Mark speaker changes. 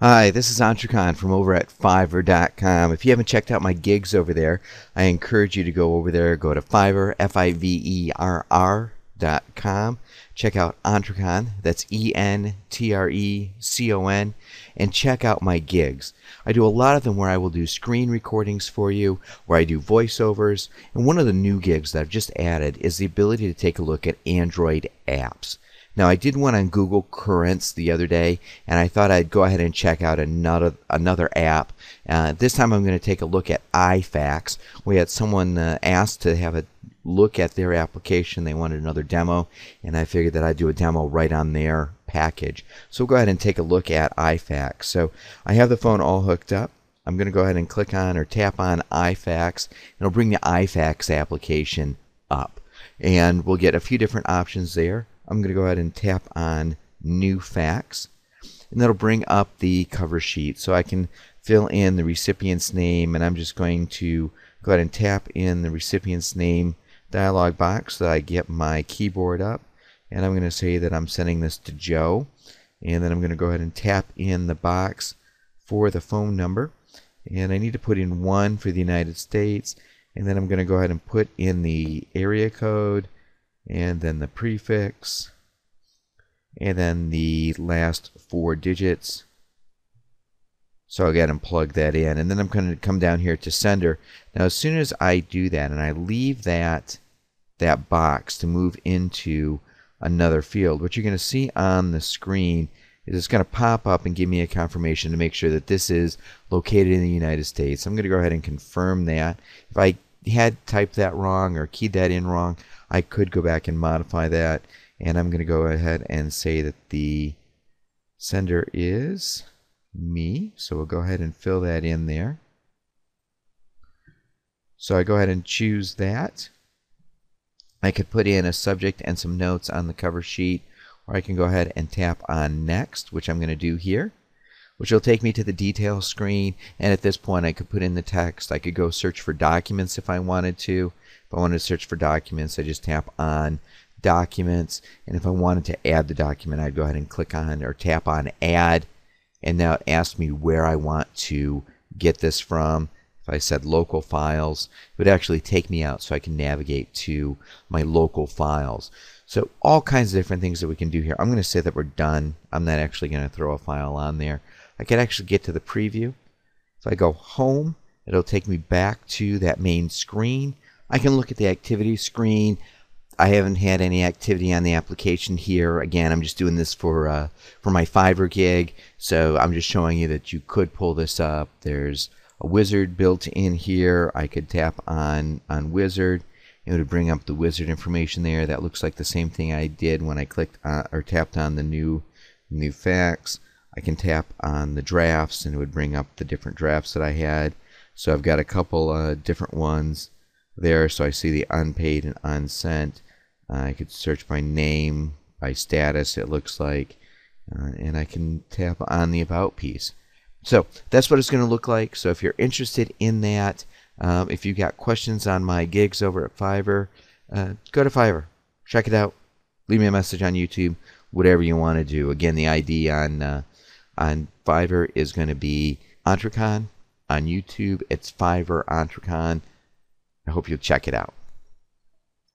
Speaker 1: Hi, this is Antrakhan from over at fiverr.com. If you haven't checked out my gigs over there, I encourage you to go over there. Go to Fiverr, Fiverr.com. Check out Antrakhan, that's Entrecon, and check out my gigs. I do a lot of them where I will do screen recordings for you, where I do voiceovers, and one of the new gigs that I've just added is the ability to take a look at Android apps. Now, I did one on Google Currents the other day, and I thought I'd go ahead and check out another app. This time I'm going to take a look at iFax. We had someone asked to have a look at their application. They wanted another demo, and I figured that I'd do a demo right on their package. So we'll go ahead and take a look at iFax. So I have the phone all hooked up. I'm going to go ahead and click on or tap on iFax, and it'll bring the iFax application up. And we'll get a few different options there. I'm going to go ahead and tap on New Fax, and that'll bring up the cover sheet so I can fill in the recipient's name, and I'm just going to go ahead and tap in the recipient's name dialog box so that I get my keyboard up, and I'm going to say that I'm sending this to Joe, and then I'm going to go ahead and tap in the box for the phone number, and I need to put in 1 for the United States, and then I'm going to go ahead and put in the area code, and then the prefix, and then the last 4 digits. So I'll go ahead and plug that in, and then I'm going to come down here to sender. Now as soon as I do that and I leave that box to move into another field, what you're going to see on the screen is it's going to pop up and give me a confirmation to make sure that this is located in the United States. I'm going to go ahead and confirm that. If I had typed that wrong or keyed that in wrong, I could go back and modify that, and I'm going to go ahead and say that the sender is me. So we'll go ahead and fill that in there. So I go ahead and choose that. I could put in a subject and some notes on the cover sheet, or I can go ahead and tap on Next, which I'm going to do here, which will take me to the details screen. And at this point I could put in the text. I could go search for documents if I wanted to. If I wanted to search for documents, I just tap on Documents, and if I wanted to add the document, I'd go ahead and click on or tap on Add, and now it asks me where I want to get this from. If I said local files, it would actually take me out so I can navigate to my local files. So all kinds of different things that we can do here. I'm going to say that we're done. I'm not actually going to throw a file on there. I could actually get to the preview. If I go home, it'll take me back to that main screen. I can look at the activity screen. I haven't had any activity on the application here. Again, I'm just doing this for my Fiverr gig, so I'm just showing you that you could pull this up. There's a wizard built in here. I could tap on wizard. It would bring up the wizard information there. That looks like the same thing I did when I clicked or tapped on the new fax. I can tap on the drafts, and it would bring up the different drafts that I had. So I've got a couple different ones there. So I see the unpaid and unsent. I could search by name, by status, it looks like, and I can tap on the about piece. So that's what it's going to look like. So if you're interested in that, if you've got questions on my gigs over at Fiverr, go to Fiverr, check it out, leave me a message on YouTube, whatever you want to do. Again, the ID on Fiverr is going to be Antrakhan. On YouTube, it's Fiverr Antrakhan. I hope you'll check it out.